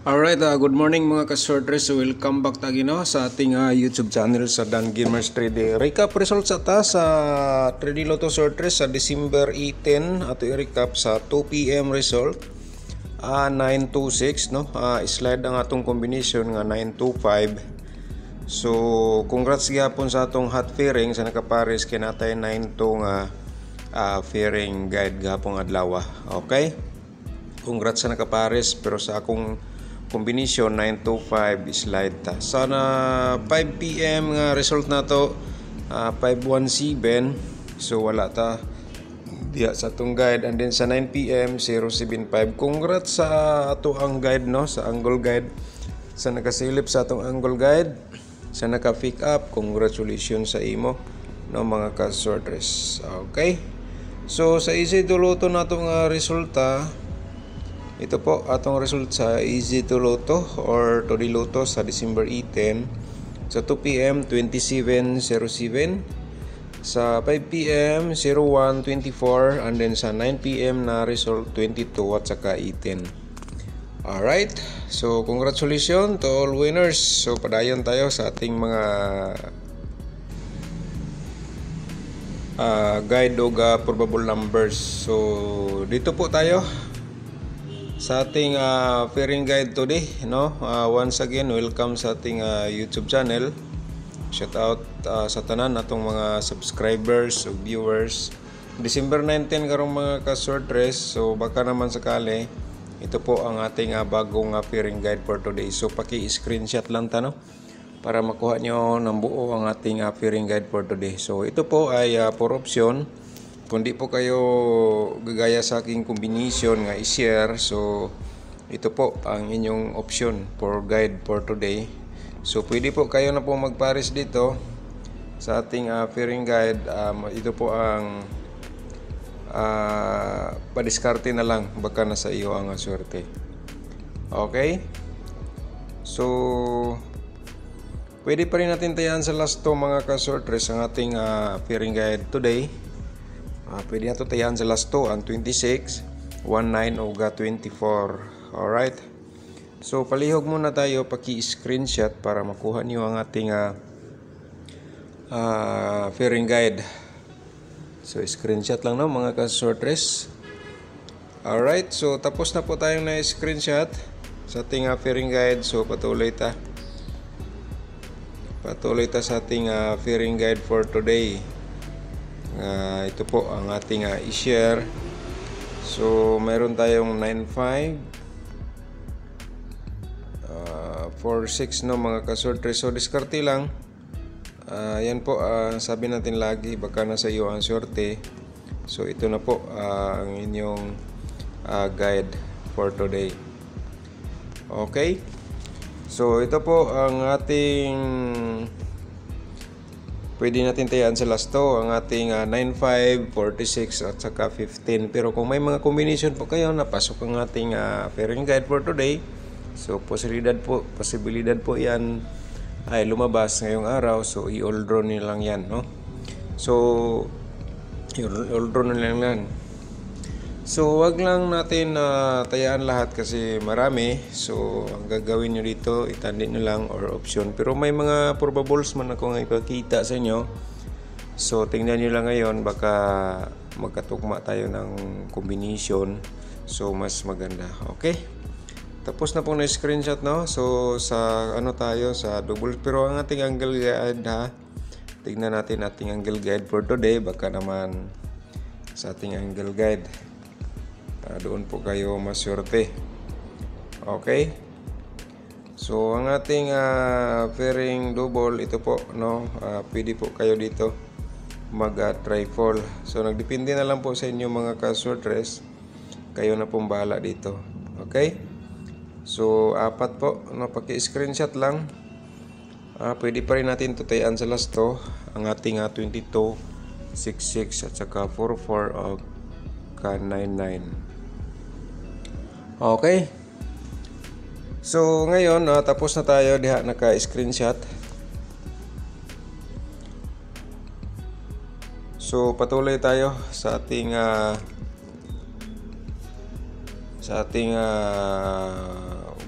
Alright, good morning mga ka-sorters. So welcome back tagi no sa ating YouTube channel sa Dan Gamers 3D. Recap results ata sa 3D Lotto sorters sa December 18 ato i-recap sa 2 PM result. 926 no. Slide ang atong combination nga 925. So congrats gyapon sa atong hot fairing sa nakapares kinatay 92 nga fairing guide gapong adlaw. Okay? Congrats sa nakapares pero sa akong combination 925 slide ta. Sana 5 PM nga result na to 517. So wala ta diya sa atong guide, and then sa 9 PM 075. Congrats sa ato ang guide no, sa angle guide. Sa nakasilip sa atong angle guide, sa naka-pick up, congratulations sa imo no mga ka-sorters. Okay? So sa easy to Lotto nato nga resulta. Ito po atong result sa Easy to Lotto or to the Lotto sa December 18 sa 2 PM 2707, sa 5 PM 0124, and then sa 9 PM na result 22 at saka 18. Alright, so congratulations to all winners. So padayon tayo sa ating mga guide o probable numbers. So dito po tayo sa ating fairing guide today no. Once again, welcome sa ating YouTube channel. Shout out sa tanan natong mga subscribers o viewers. December 19 karong mga ka-sorters. So baka naman sakali ito po ang ating bagong fairing guide for today. So paki-screenshot lang ta no para makuha nyo ng buo ang ating fairing guide for today. So ito po ay for option. Kung di po kayo gagaya sa aking combination nga i-share, so ito po ang inyong option for guide for today. So pwede po kayo na po magpares dito sa ating fairing guide. Ito po ang padiskarte na lang, baka nasa iyo ang swerte. Okay? So pwede pa rin natin tayan sa last 2 mga ka-sorters ang ating fairing guide today. Pwede na ito tayan sa last 2 ang 26, 19 o 24. Alright. So palihog muna tayo, paki-screenshot para makuha niyo ang ating fairing guide. So screenshot lang no mga ka-sorters. Alright, so tapos na po tayong na-screenshot sa ating fairing guide. So patuloy ta sa ating fairing guide for today. Ito po ang ating i-share. So meron tayong 95, 46 no mga ka-sorters. So diskarte lang. Yan po sabi natin lagi, baka nasa iyo ang sorte. So ito na po ang inyong guide for today. Okay? So ito po ang ating pwede natin tayan sa last 2 ang ating 95, 46 at saka 15. Pero kung may mga combination po kayo napasok ang ating fairing guide for today, so posibilidad po yan ay lumabas ngayong araw. So i-all draw nyo lang yan no. So i-all draw nyo lang yan. So wag lang natin tayaan lahat kasi marami. So ang gagawin nyo dito, itandi nyo lang or option. Pero may mga probables man ako nga ipakita sa inyo. So tingnan nyo lang ngayon, baka magkatugma tayo ng combination. So mas maganda. Okay? Tapos na pong na-screenshot no. So sa ano tayo sa double, pero ang ating angle guide tingnan natin ating angle guide for today. Baka naman sa ating angle guide doon po kayo maswerte. Okay? So ang ating fairing double ito po no, pwede po kayo dito mag trifle. So nagdepende na lang po sa inyo mga ka-sorters. Kayo na pong bahala dito. Okay? So 4 po no, paki-screenshot lang. Pwede pa rin natin tutayan sa last 2 ang ating 22, 66 at saka 44 o 99. Okay. So ngayon tapos na tayo diha naka-screenshot. So patuloy tayo sa ating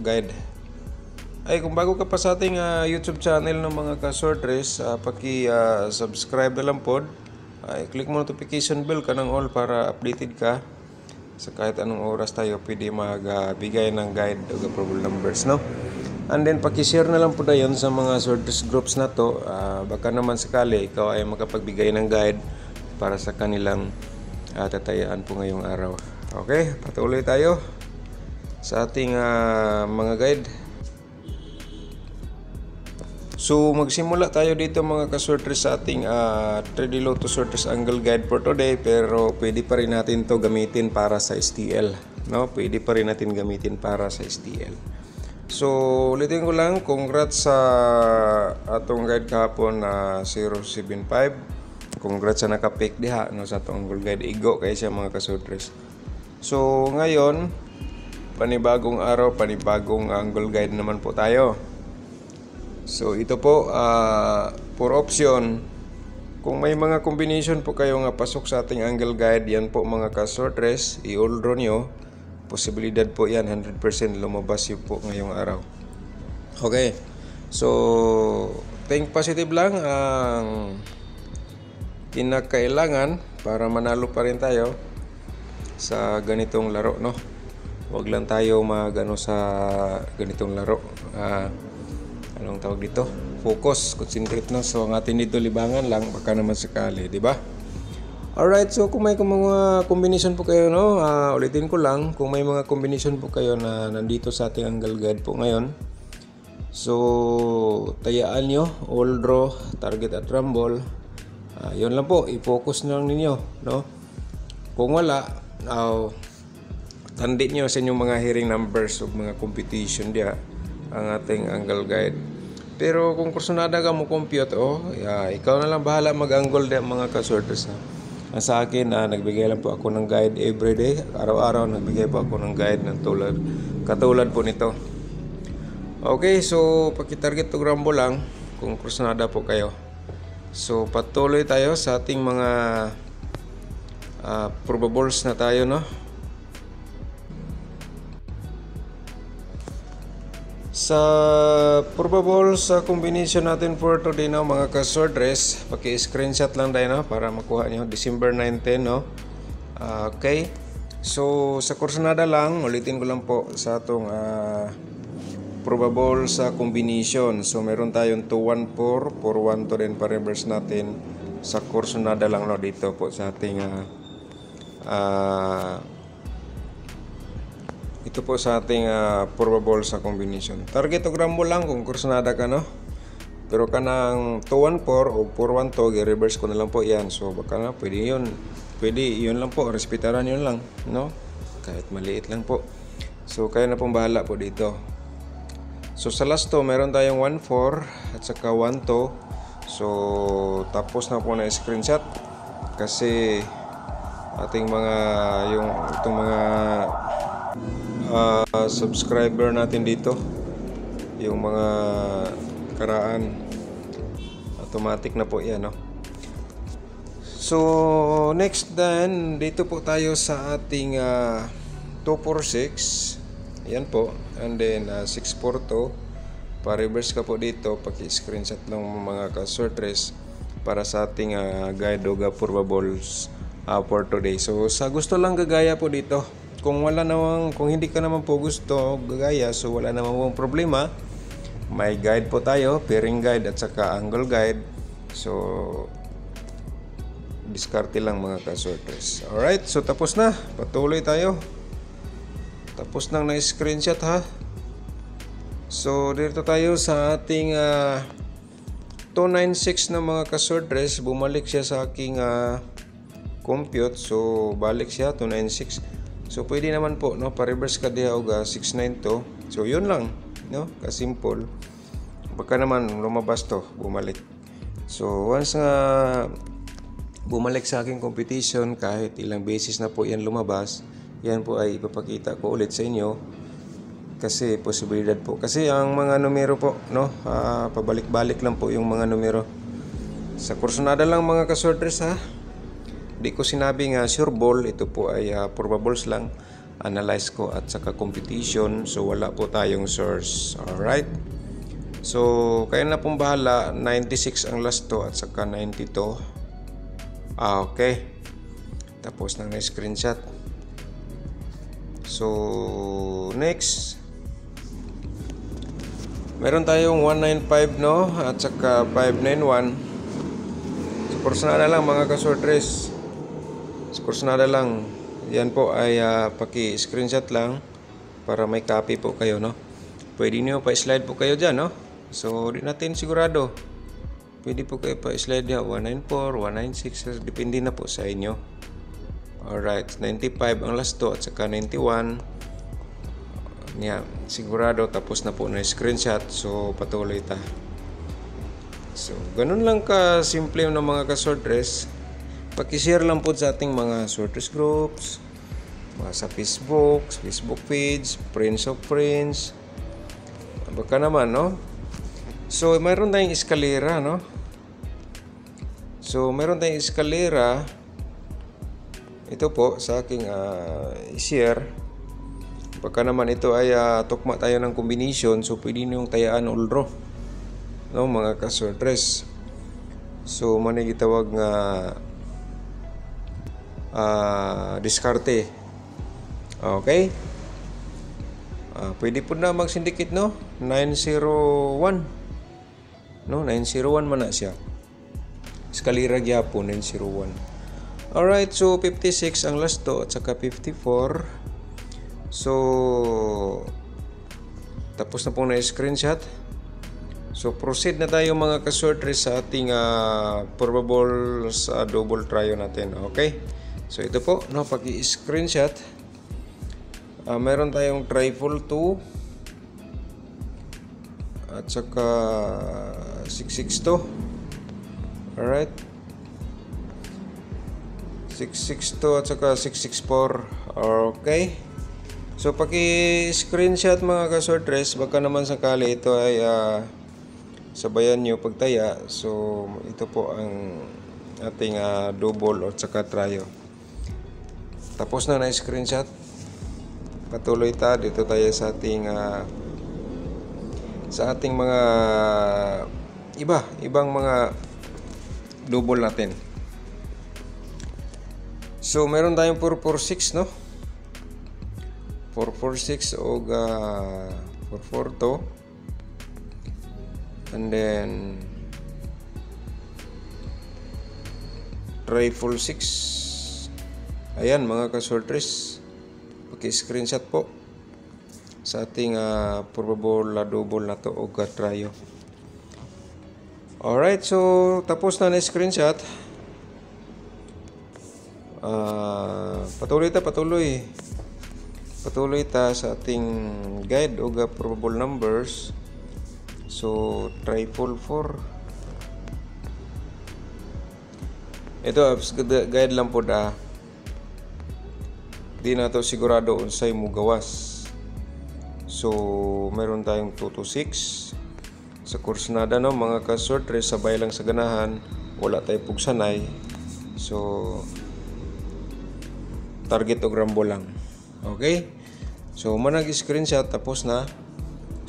guide. Ay, kung bago ka pa sa ating YouTube channel ng mga ka-sortress, paki-subscribe na lang po. Ay, click mo notification bell ka ng all para updated ka. Sa kahit anong oras tayo pwede magbigay ng guide o approval numbers, no? And then paki-share na lang po na yun sa mga sortress groups na to. Baka naman sakali ikaw ay makapagbigay ng guide para sa kanilang tatayaan po ngayong araw. Okay, patuloy tayo sa ating mga guide. So magsimula tayo dito mga ka-sortress sa ating 3D Lotto Sortress Angle Guide for today, pero pwede pa rin natin to gamitin para sa STL, no? Pwede pa rin natin gamitin para sa STL. So ulitin ko lang, congrats sa atong guide kahapon na 075. Congrats sa naka-pick diha, no, sa atong Angle Guide. Igo kay siya mga ka-sortress. So ngayon, panibagong araw, panibagong Angle Guide naman po tayo. So ito po, for option, kung may mga combination po kayo nga pasok sa ating angle guide, yan po mga ka-sortress, i-all draw nyo. Posibilidad po yan, 100% lumabas yun po ngayong araw. Okay, so think positive lang ang kinakailangan para manalo pa rin tayo sa ganitong laro, no? Huwag lang tayo magano sa ganitong laro. Anong tawag dito? Focus, concentrate na. So ang atin dito libangan lang, baka naman sakali, di ba? Alright, so kung may mga combination po kayo, no, ulitin ko lang, kung may mga combination po kayo na nandito sa ating angle guide po ngayon, so tayaan nyo, all draw, target at rumble, yun lang po, i-focus na lang ninyo, no? Kung wala, tandit nyo sa inyong mga hearing numbers o mga competition diya ang ating angle guide. Pero kung kursunada ka mo compute, ikaw na lang bahala mag-angle din mga ka-sortress. Sa akin, nagbigay lang po ako ng guide everyday. Araw-araw nagbigay po ako ng guide ng katulad po nito. Okay, so paki-target to rumble lang kung kursunada po kayo. So patuloy tayo sa ating mga probables na tayo, no? Sa probable sa combination natin for today, no, mga ka-sortress, paki-screenshot lang tayo, no, para makuha nyo December 19, no. Okay, so sa kursunada lang, ulitin ko lang po sa atong probable sa combination. So meron tayong 214, 412 din pa reverse natin sa kursunada lang, no, dito po sa ating ito po sa ating probable sa combination. Target o rumble lang kung kursunada ka, no? Pero kanang 214 o 412, i-reverse ko na lang po yan. So baka na, pwede yun lang po, respetaran yun lang, no? Kahit maliit lang po. So kaya na pong bahala po dito. So sa last to, meron tayong 14 at saka 12. So tapos na po na screenshot kasi ating itong mga subscriber natin dito, yung mga karaan, automatic na po yan, no? So next then, dito po tayo sa ating 246, yan po, and then 642. Pa-reverse ka po dito, paki-screenshot ng mga ka-sortress para sa ating guide o probables for today. So sa gusto lang gagaya po dito. Kung hindi ka naman po gusto gagaya, so wala naman pong problema. May guide po tayo, pairing guide at saka angle guide. So diskarte lang mga ka-sortress. Alright, so tapos na. Patuloy tayo. Tapos nang na-screenshot, ha. So dito tayo sa ating 296 na mga ka-sortress. Bumalik siya sa aking compute. So balik siya 296. So pwede naman po, no, pa-reverse ka diha og 692. So yun lang, no, ka-simple. Baka naman lumabas to, bumalik. So once nga bumalik sa aking competition, kahit ilang beses na po yan lumabas, yan po ay ipapakita ko ulit sa inyo. Kasi posibilidad po. Kasi ang mga numero po, no, pabalik-balik lang po yung mga numero. Sa kursunada lang mga ka-sortress, ha. Di ko sinabing sure ball, ito po ay probables lang, analyze ko at saka competition, so wala po tayong source. Alright, So kayo na pong bahala. 96 ang last to at saka 92. Okay. Tapos na screenshot. So next, meron tayong 195 no at saka 591. So personal lang mga kasortres. So personal lang. Yan po ay paki-screenshot lang para may copy po kayo, no. Pwede niyo pa-slide po kayo diyan, no. So di natin sigurado. Pwede po kayo pa-slide ya 194, 196, depende na po sa inyo. Alright, 95 ang last to at saka 91. Yeah, sigurado tapos na po na screenshot. So patuloy ta. So ganun lang ka simple ng mga kasortres. Paki-share lang po sa ating mga sorters groups, sa Facebook page, Friends of Friends. Baka naman, no? So mayroon tayong eskalera, no? So mayroon tayong eskalera. Ito po sa aking share. Baka naman ito ay tukma tayo ng combination. So pwede niyong tayaan all draw, no, mga kasortres. So manay gitawag nga diskarte. Okay? Pwede po na mag-syndicate, no? 901. No, 901 man na siya. Eskalera gyapon 901. Alright, so 56 ang last to at saka 54. So tapos na po na screenshot. So proceed na tayo mga kasortres sa ating probable sa double trio natin. Okay? So ito po, no, paki-screenshot. Meron tayong triple 2 at saka 662. Alright. 662 at saka 664. Okay. So paki-screenshot mga kasortres, baka naman sakali ito ay sabayan nyo pagtaya. So ito po ang ating double at saka trio. Tapos na screenshot. Patuloy ta dito tayo sa ating mga ibang mga double natin. So meron tayong 446, no? 446 o 442. And then triple 6. Ayan mga kasortres, paki-screenshot po sa ating probable double na to o trio. Alright, so tapos na screenshot. Patuloy ta sa ating guide o probable numbers. So triple 4. Ito guide lang po da. Di na to sigurado unsay mo gawas. So meron tayong 226 sa kursnada, no, mga kasortres, sabay lang sa ganahan, wala tayo pugsanay. So target o grambo lang. Okay? So manag screenshot tapos na.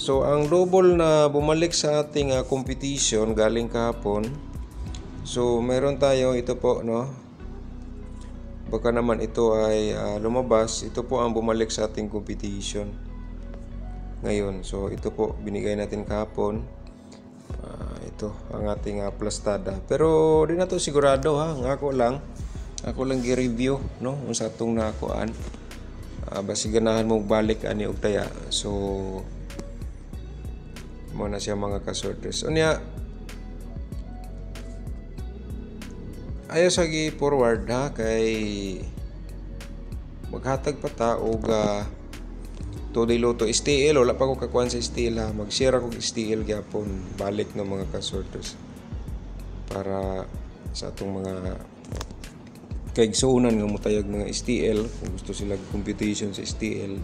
So ang double na bumalik sa ating competition galing kahapon. So meron tayo ito po, no. Baka naman ito ay lumabas. Ito po ang bumalik sa ating competition ngayon. So ito po binigay natin kahapon. Ito ang ating plastada. Pero di na to sigurado, ha. Ako lang gi-review, no, kung sa atong nakuan. Basi ganahan mo balik ani og taya. So mo na siya mga kasortres. Unya ayaw sa gi-forward, ha, kay maghatag pa ta og Today Loto STL. Wala pa ko kakuan sa STL, ha. Mag-share ako STL gyapon balik ng mga kasorters para sa atong mga kaigsuunan nga mutayag mga STL kung gusto sila competition sa STL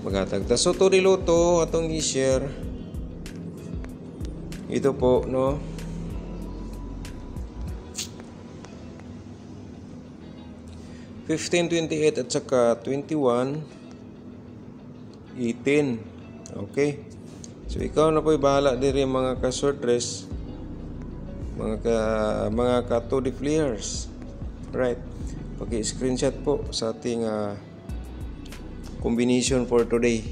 maghatag ta. So Today Loto atong i-share ito po, no. $15, 28 at saka 21, 18. Okay. So ikaw na po'y bahala diri mga ka-sortress, mga ka-2D players. Right. Paki-screenshot po sa ating combination for today.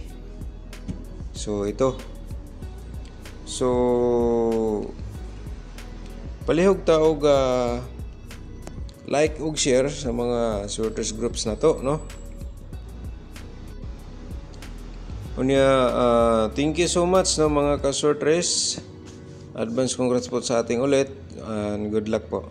So ito. So palihog ta og like ug share sa mga sorters groups na to, no? Unya, thank you so much no mga ka-sortress. Advance congrats po sa ating ulit and good luck po.